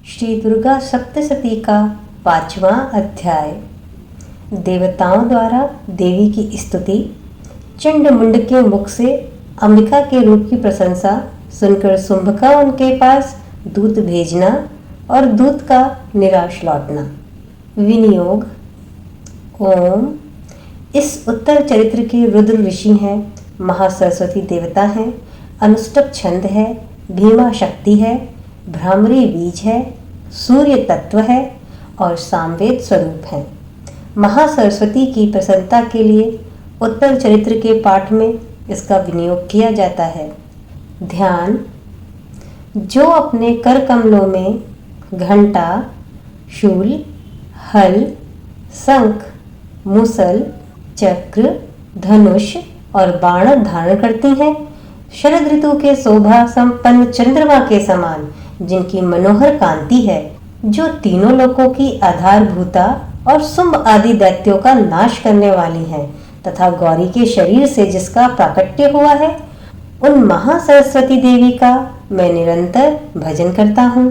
श्री दुर्गा सप्तशती का 5वां अध्याय। देवताओं द्वारा देवी की स्तुति। चंडमुंड के मुख से अंबिका के रूप की प्रशंसा सुनकर शुंभ का उनके पास दूत भेजना और दूत का निराश लौटना। विनियोग। ओम। इस उत्तर चरित्र के रुद्र ऋषि हैं, महासरस्वती देवता हैं, अनुष्टुप छंद है, भीमा शक्ति है, भ्रामरी बीज है, सूर्य तत्व है और सामवेद स्वरूप है। महासरस्वती की प्रसन्नता के लिए उत्तर चरित्र के पाठ में इसका विनियोग किया जाता है। ध्यान। जो अपने कर कमलों में घंटा, शूल, हल, शंख, मूसल, चक्र, धनुष और बाण धारण करती हैं, शरद ऋतु के शोभा संपन्न चंद्रमा के समान जिनकी मनोहर कांति है, जो तीनों लोकों की आधारभूता और शुंभ आदि दैत्यों का नाश करने वाली हैं, तथा गौरी के शरीर से जिसका प्राकट्य हुआ है, उन महासरस्वती देवी का मैं निरंतर भजन करता हूँ।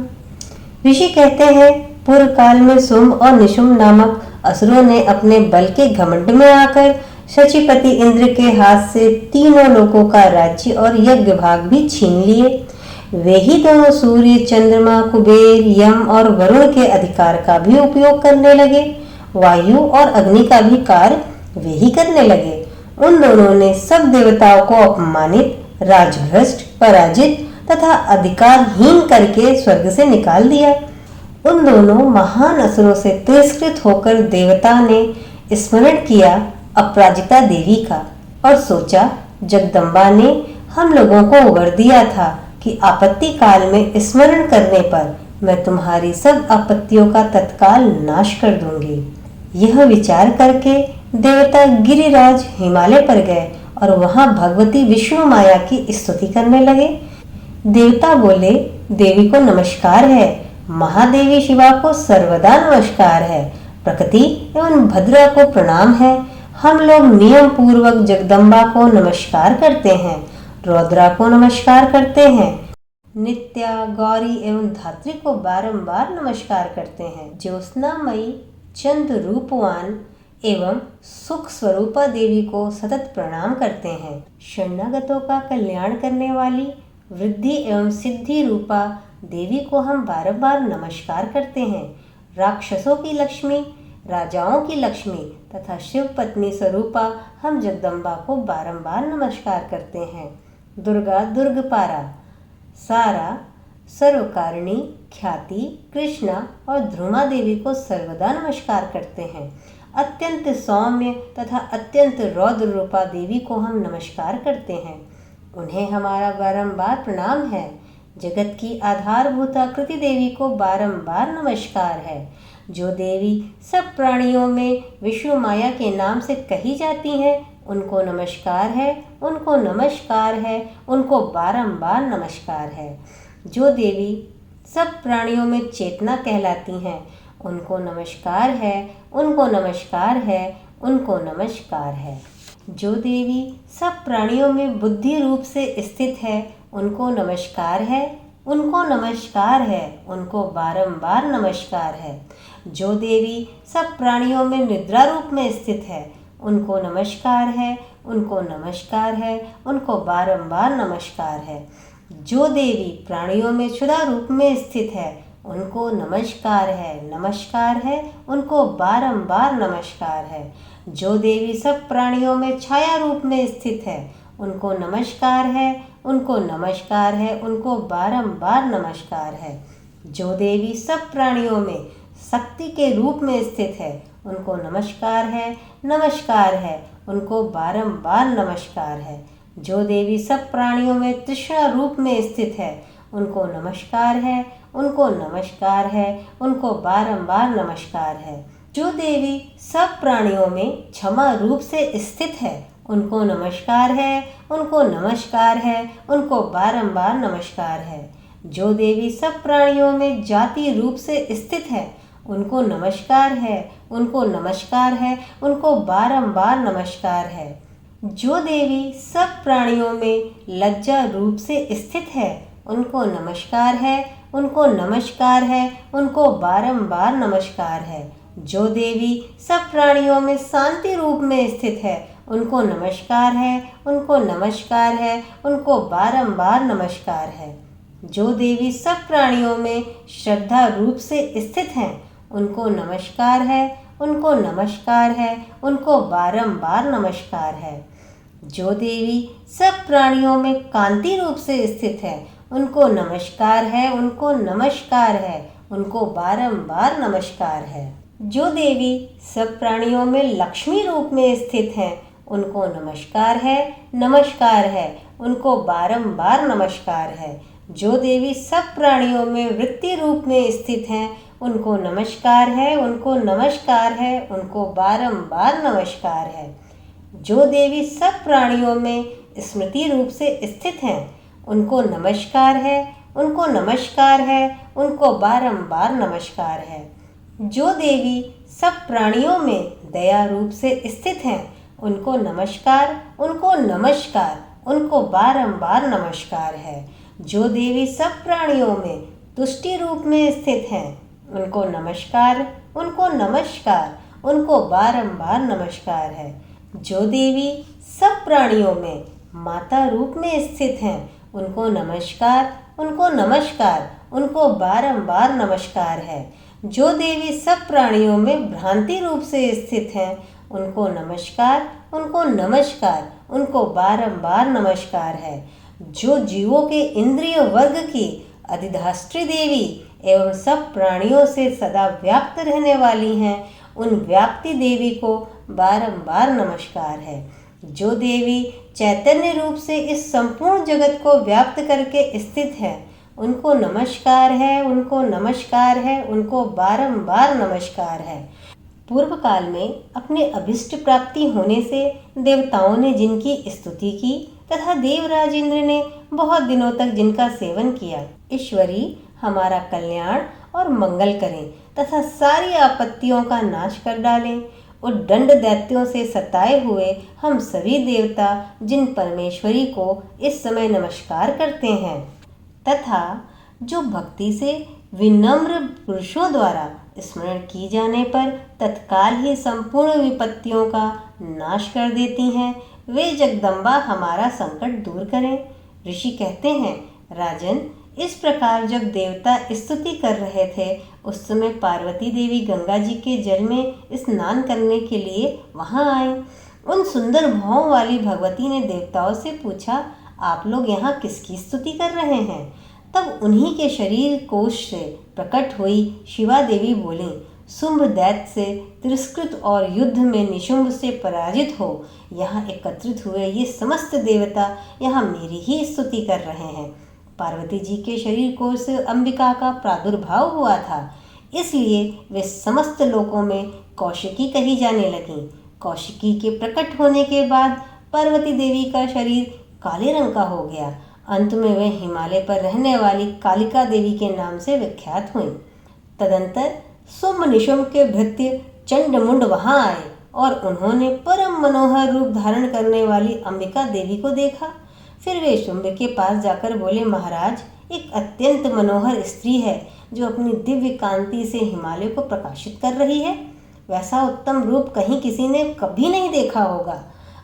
ऋषि कहते हैं, पूर्व काल में शुंभ और निशुंभ नामक असुरों ने अपने बल के घमंड में आकर शचीपति इंद्र के हाथ से तीनों लोकों का राज्य और यज्ञ भाग भी छीन लिए। वे ही दोनों सूर्य, चंद्रमा, कुबेर, यम और वरुण के अधिकार का भी उपयोग करने लगे। वायु और अग्नि का भी कार्य वे ही करने लगे। उन दोनों ने सब देवताओं को अपमानित, राजभ्रष्ट, पराजित तथा अधिकारहीन करके स्वर्ग से निकाल दिया। उन दोनों महान असुरों से तिरस्कृत होकर देवता ने स्मरण किया अपराजिता देवी का और सोचा, जगदम्बा ने हम लोगों को वर दिया था कि आपत्ति काल में स्मरण करने पर मैं तुम्हारी सब आपत्तियों का तत्काल नाश कर दूंगी। यह विचार करके देवता गिरिराज हिमालय पर गए और वहां भगवती विष्णु माया की स्तुति करने लगे। देवता बोले, देवी को नमस्कार है, महादेवी शिवा को सर्वदा नमस्कार है, प्रकृति एवं भद्रा को प्रणाम है। हम लोग नियम पूर्वक जगदम्बा को नमस्कार करते हैं, रौद्रा को नमस्कार करते हैं, नित्या, गौरी एवं धात्री को बारंबार नमस्कार करते हैं। ज्योत्स्नामयी, चंद्र रूपवान एवं सुख स्वरूपा देवी को सतत प्रणाम करते हैं। शरणागतों का कल्याण करने वाली वृद्धि एवं सिद्धि रूपा देवी को हम बारंबार नमस्कार करते हैं। राक्षसों की लक्ष्मी, राजाओं की लक्ष्मी तथा शिव पत्नी स्वरूपा हम जगदम्बा को बारंबार नमस्कार करते हैं। दुर्गा, दुर्गपारा, सारा, सर्वकारिणी, ख्याति, कृष्णा और ध्रुमा देवी को सर्वदा नमस्कार करते हैं। अत्यंत सौम्य तथा अत्यंत रौद्र रूपा देवी को हम नमस्कार करते हैं। उन्हें हमारा बारंबार प्रणाम है। जगत की आधारभूता कृति देवी को बारंबार नमस्कार है। जो देवी सब प्राणियों में विष्णु माया के नाम से कही जाती हैं, उनको नमस्कार है, उनको नमस्कार है, उनको बारंबार नमस्कार है। जो देवी सब प्राणियों में चेतना कहलाती हैं, उनको नमस्कार है, उनको नमस्कार है, उनको नमस्कार है। जो देवी सब प्राणियों में बुद्धि रूप से स्थित है, उनको नमस्कार है, उनको नमस्कार है, उनको बारंबार नमस्कार है। जो देवी सब प्राणियों में निद्रा रूप में स्थित है, उनको नमस्कार है, उनको नमस्कार है, उनको बारंबार नमस्कार है। जो देवी प्राणियों में क्षुधा रूप में स्थित है, उनको नमस्कार है, नमस्कार है, उनको बारंबार नमस्कार है। जो देवी सब प्राणियों में छाया रूप में स्थित है, उनको नमस्कार है, उनको नमस्कार है, उनको बारंबार नमस्कार है। जो देवी सब प्राणियों में शक्ति के रूप में स्थित है, उनको नमस्कार है, नमस्कार है, उनको बारंबार नमस्कार है। जो देवी सब प्राणियों में तृष्णा रूप में स्थित है, उनको नमस्कार है, उनको नमस्कार है, उनको बारंबार नमस्कार है। जो देवी सब प्राणियों में क्षमा रूप से स्थित है, उनको नमस्कार है, उनको नमस्कार है, उनको बारंबार नमस्कार है। जो देवी सब प्राणियों में जाति रूप से स्थित है, उनको नमस्कार है, उनको नमस्कार है, उनको बारंबार नमस्कार है। जो देवी सब प्राणियों में लज्जा रूप से स्थित है, उनको नमस्कार है, उनको नमस्कार है, उनको बारंबार नमस्कार है। जो देवी सब प्राणियों में शांति रूप में स्थित है, उनको नमस्कार है, उनको नमस्कार है, उनको बारंबार नमस्कार है। जो देवी सब प्राणियों में श्रद्धा रूप से स्थित हैं, उनको नमस्कार है, उनको नमस्कार है, उनको बारंबार नमस्कार है। जो देवी सब प्राणियों में कांति रूप से स्थित है, उनको नमस्कार है, उनको नमस्कार है, उनको बारंबार नमस्कार है। जो देवी सब प्राणियों में लक्ष्मी रूप में स्थित हैं, उनको नमस्कार है, नमस्कार है, उनको बारंबार नमस्कार है। जो देवी सब प्राणियों में वृत्ति रूप में स्थित हैं, उनको नमस्कार है, उनको नमस्कार है, उनको बारंबार नमस्कार है। जो देवी सब प्राणियों में स्मृति रूप से स्थित हैं, उनको नमस्कार है, उनको नमस्कार है, उनको बारंबार नमस्कार है। जो देवी सब प्राणियों में दया रूप से स्थित हैं, उनको नमस्कार, उनको नमस्कार, उनको बारंबार नमस्कार है। जो देवी सब प्राणियों में तुष्टि रूप में स्थित हैं, उनको नमस्कार, उनको नमस्कार, उनको बारंबार नमस्कार है। जो देवी सब प्राणियों में माता रूप में स्थित हैं, उनको नमस्कार, उनको नमस्कार, उनको बारंबार नमस्कार है। जो देवी सब प्राणियों में भ्रांति रूप से स्थित हैं, उनको नमस्कार, उनको नमस्कार, उनको बारंबार नमस्कार है। जो जीवों के इंद्रिय वर्ग की अधिष्ठात्री देवी एवं सब प्राणियों से सदा व्याप्त रहने वाली हैं, उन व्याप्ति देवी को बारंबार नमस्कार है। जो देवी चैतन्य रूप से इस संपूर्ण जगत को व्याप्त करके स्थित है, उनको नमस्कार है, उनको नमस्कार है, उनको बारंबार नमस्कार है। पूर्व काल में अपने अभिष्ट प्राप्ति होने से देवताओं ने जिनकी स्तुति की तथा देवराज इंद्र ने बहुत दिनों तक जिनका सेवन किया, ईश्वरी हमारा कल्याण और मंगल करें तथा सारी आपत्तियों का नाश कर डालें। उद्दंड दैत्यों से सताए हुए हम सभी देवता जिन परमेश्वरी को इस समय नमस्कार करते हैं तथा जो भक्ति से विनम्र पुरुषों द्वारा स्मरण की जाने पर तत्काल ही संपूर्ण विपत्तियों का नाश कर देती हैं, वे जगदम्बा हमारा संकट दूर करें। ऋषि कहते हैं, राजन, इस प्रकार जब देवता स्तुति कर रहे थे, उस समय पार्वती देवी गंगा जी के जल में स्नान करने के लिए वहां आई। उन सुंदर भावों वाली भगवती ने देवताओं से पूछा, आप लोग यहाँ किसकी स्तुति कर रहे हैं? तब उन्हीं के शरीर कोश से प्रकट हुई शिवा देवी बोली, शुंभ दैत्य से तिरस्कृत और युद्ध में निशुंभ से पराजित हो यहाँ एकत्रित हुए ये समस्त देवता यहाँ मेरी ही स्तुति कर रहे हैं। पार्वती जी के शरीर कोश से अंबिका का प्रादुर्भाव हुआ था, इसलिए वे समस्त लोकों में कौशिकी कही जाने लगीं। कौशिकी के प्रकट होने के बाद पार्वती देवी का शरीर काले रंग का हो गया। अंत में वे हिमालय पर रहने वाली कालिका देवी के नाम से विख्यात हुईं। तदंतर शुंभ निशुंभ के भृत्य चंडमुंड वहां आए और उन्होंने परम मनोहर रूप धारण करने वाली अंबिका देवी को देखा। फिर वे शुंभ के पास जाकर बोले, महाराज, एक अत्यंत मनोहर स्त्री है जो अपनी दिव्य कांति से हिमालय को प्रकाशित कर रही है। वैसा उत्तम रूप कहीं किसी ने कभी नहीं देखा होगा।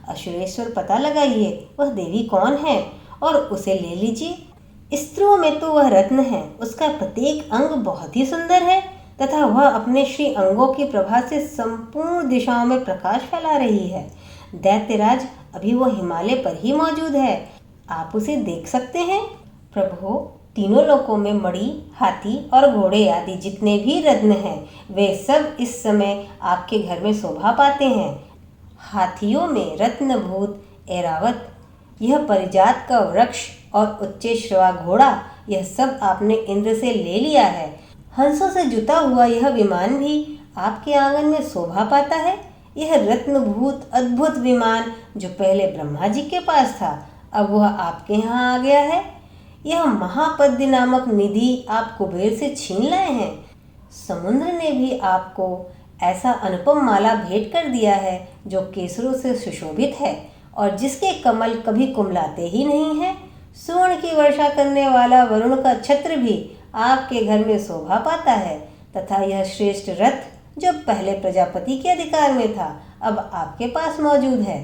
असुरेश्वर पता लगाइए वह देवी कौन है और उसे ले लीजिए। स्त्रियों में तो वह रत्न है, उसका प्रत्येक अंग बहुत ही सुंदर है तथा वह अपने श्री अंगों की प्रभा से संपूर्ण दिशाओं में प्रकाश फैला रही है। दैत्यराज, अभी वो हिमालय पर ही मौजूद है, आप उसे देख सकते हैं। प्रभु, तीनों लोकों में मणि, हाथी और घोड़े आदि जितने भी रत्न हैं, वे सब इस समय आपके घर में शोभा पाते हैं। हाथियों में रत्नभूत ऐरावत, यह परिजात का वृक्ष और उच्चैश्रवा घोड़ा, यह सब आपने इंद्र से ले लिया है। हंसों से जुता हुआ यह विमान भी आपके आंगन में शोभा पाता है। यह रत्नभूत अद्भुत विमान जो पहले ब्रह्मा जी के पास था, अब वह आपके यहाँ आ गया है। यह महापद्य नामक निधि आप कुबेर से छीन लाए हैं। समुद्र ने भी आपको ऐसा अनुपम माला भेंट कर दिया है जो केसरों से सुशोभित है और जिसके कमल कभी कुमलाते ही नहीं हैं। सुवर्ण की वर्षा करने वाला वरुण का छत्र भी आपके घर में शोभा पाता है तथा यह श्रेष्ठ रथ जो पहले प्रजापति के अधिकार में था अब आपके पास मौजूद है।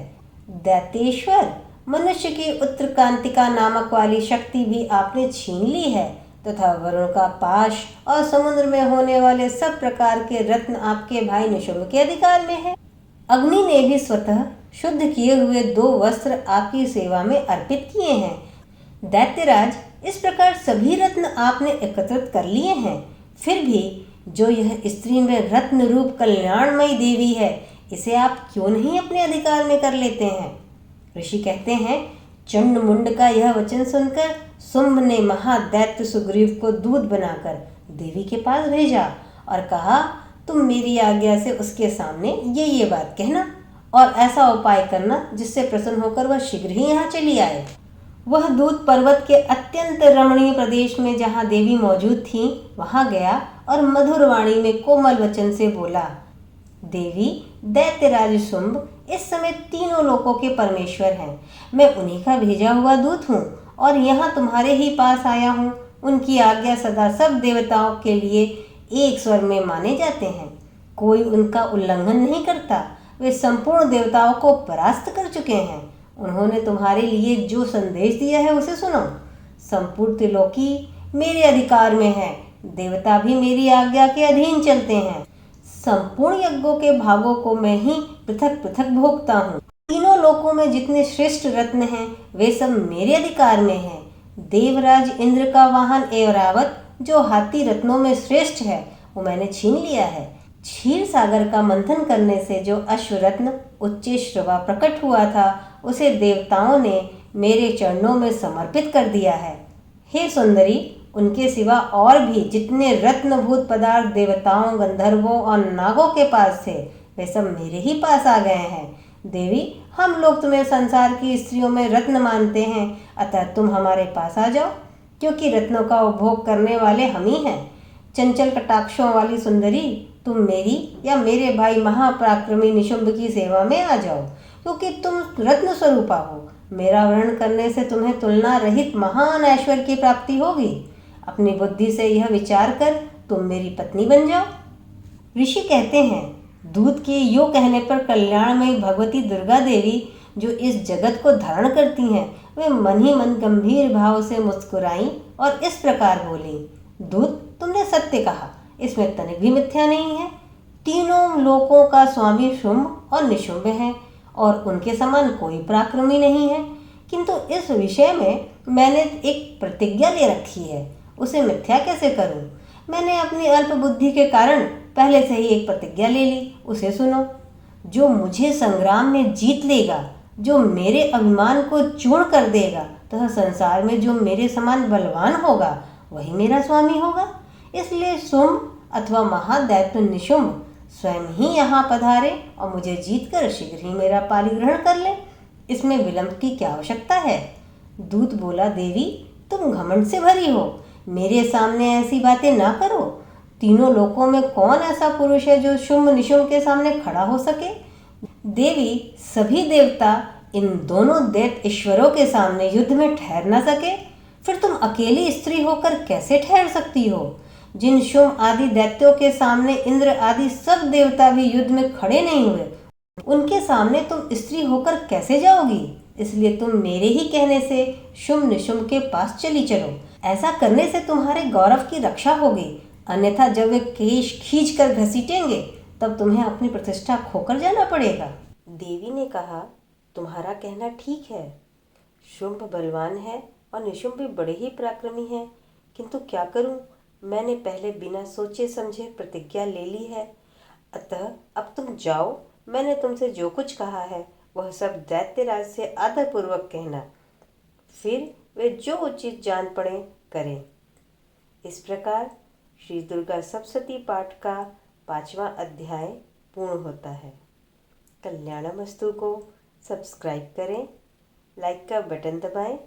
दैत्येश्वर, मनुष्य की उत्तरकांतिका नामक वाली शक्ति भी आपने छीन ली है तथा वरुण का पाश और समुद्र में होने वाले सब प्रकार के रत्न आपके भाई निशुम्भ के अधिकार में है। अग्नि ने भी स्वतः शुद्ध किए हुए 2 वस्त्र आपकी सेवा में अर्पित किए हैं। दैत्यराज, इस प्रकार सभी रत्न आपने एकत्रित कर लिए हैं, फिर भी जो यह स्त्री में रत्न रूप कल्याणमयी देवी है, इसे आप क्यों नहीं अपने अधिकार में कर लेते हैं? ऋषि कहते हैं, चंड मुंड का यह वचन सुनकर शुंभ ने महादैत्य सुग्रीव को दूत बनाकर देवी के पास भेजा और कहा, तुम मेरी आज्ञा से उसके सामने ये बात कहना और ऐसा उपाय करना जिससे प्रसन्न होकर वह शीघ्र ही यहाँ चली आए। वह दूत पर्वत के अत्यंत रमणीय प्रदेश में जहाँ देवी मौजूद थी वहाँ गया और मधुर वाणी में कोमल वचन से बोला, देवी, दैत्यराज शुंभ इस समय तीनों लोकों के परमेश्वर हैं। मैं उन्हीं का भेजा हुआ दूत हूँ और यहाँ तुम्हारे ही पास आया हूँ। उनकी आज्ञा सदा सब देवताओं के लिए एक स्वर में माने जाते हैं, कोई उनका उल्लंघन नहीं करता। वे संपूर्ण देवताओं को परास्त कर चुके हैं। उन्होंने तुम्हारे लिए जो संदेश दिया है उसे सुनो। संपूर्ण त्रिलोकी मेरे अधिकार में है, देवता भी मेरी आज्ञा के अधीन चलते हैं। संपूर्ण यज्ञों के भागों को मैं ही पृथक पृथक भोगता हूँ। तीनों लोकों में जितने श्रेष्ठ रत्न हैं वे सब मेरे अधिकार में हैं। देवराज इंद्र का वाहन ऐरावत जो हाथी रत्नों में श्रेष्ठ है वो मैंने छीन लिया है। क्षीर सागर का मंथन करने से जो अश्वरत्न उच्चैश्रवा प्रकट हुआ था उसे देवताओं ने मेरे चरणों में समर्पित कर दिया है। हे सुंदरी, उनके सिवा और भी जितने रत्नभूत पदार्थ देवताओं, गंधर्वों और नागों के पास थे वे सब मेरे ही पास आ गए हैं। देवी, हम लोग तुम्हें संसार की स्त्रियों में रत्न मानते हैं, अतः तुम हमारे पास आ जाओ, क्योंकि रत्नों का उपभोग करने वाले हम ही हैं। चंचल कटाक्षों वाली सुंदरी, तुम मेरी या मेरे भाई महापराक्रमी निशुंभ की सेवा में आ जाओ, क्योंकि तुम रत्न स्वरूपा हो। मेरा वर्णन करने से तुम्हें तुलना रहित महान ऐश्वर्य की प्राप्ति होगी। अपनी बुद्धि से यह विचार कर तुम मेरी पत्नी बन जाओ। ऋषि कहते हैं, दूत के यो कहने पर कल्याणमयी भगवती दुर्गा देवी जो इस जगत को धारण करती हैं वे मन ही मन गंभीर भाव से मुस्कुराईं और इस प्रकार बोली, दूत, तुमने सत्य कहा, इसमें तनिक भी मिथ्या नहीं है। तीनों लोकों का स्वामी शुंभ और निशुंभ है और उनके समान कोई पराक्रमी नहीं है, किंतु इस विषय में मैंने एक प्रतिज्ञा ले रखी है, उसे मिथ्या कैसे करूं? मैंने अपनी अल्प बुद्धि के कारण पहले से ही एक प्रतिज्ञा ले ली, उसे सुनो। जो मुझे संग्राम में जीत लेगा, जो मेरे अभिमान को चूर्ण कर देगा तथा संसार में जो मेरे समान बलवान होगा वही मेरा स्वामी होगा। इसलिए शुंभ अथवा महादैत्य निशुंभ स्वयं ही यहाँ पधारे और मुझे जीतकर शीघ्र ही मेरा पालिग्रहण कर ले। इसमें विलंब की क्या आवश्यकता है? दूत बोला, देवी, तुम घमंड से भरी हो, मेरे सामने ऐसी बातें ना करो। तीनों लोकों में कौन ऐसा पुरुष है जो शुंभ निशुंभ के सामने खड़ा हो सके? देवी, सभी देवता इन दोनों दैत्य ईश्वरों के सामने युद्ध में ठहर न सके, फिर तुम अकेली स्त्री होकर कैसे ठहर सकती हो? जिन शुंभ आदि दैत्यों के सामने इंद्र आदि सब देवता भी युद्ध में खड़े नहीं हुए, उनके सामने तुम स्त्री होकर कैसे जाओगी? इसलिए तुम मेरे ही कहने से शुंभ निशुंभ के पास चली चलो। ऐसा करने से तुम्हारे गौरव की रक्षा होगी, अन्यथा जब वे केश खींच कर घसीटेंगे तब तुम्हें अपनी प्रतिष्ठा खोकर जाना पड़ेगा। देवी ने कहा, तुम्हारा कहना ठीक है, शुंभ बलवान है और निशुंभ भी बड़े ही पराक्रमी हैं, किंतु क्या करूं? मैंने पहले बिना सोचे समझे प्रतिज्ञा ले ली है, अतः अब तुम जाओ। मैंने तुमसे जो कुछ कहा है वह सब दैत्यराज से आदरपूर्वक कहना, फिर वे जो उचित जान पड़े करें। इस प्रकार श्री दुर्गा सप्तशती पाठ का 5वां अध्याय पूर्ण होता है। कल्याणमस्तु को सब्सक्राइब करें, लाइक का बटन दबाएं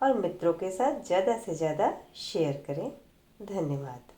और मित्रों के साथ ज़्यादा से ज़्यादा शेयर करें। धन्यवाद।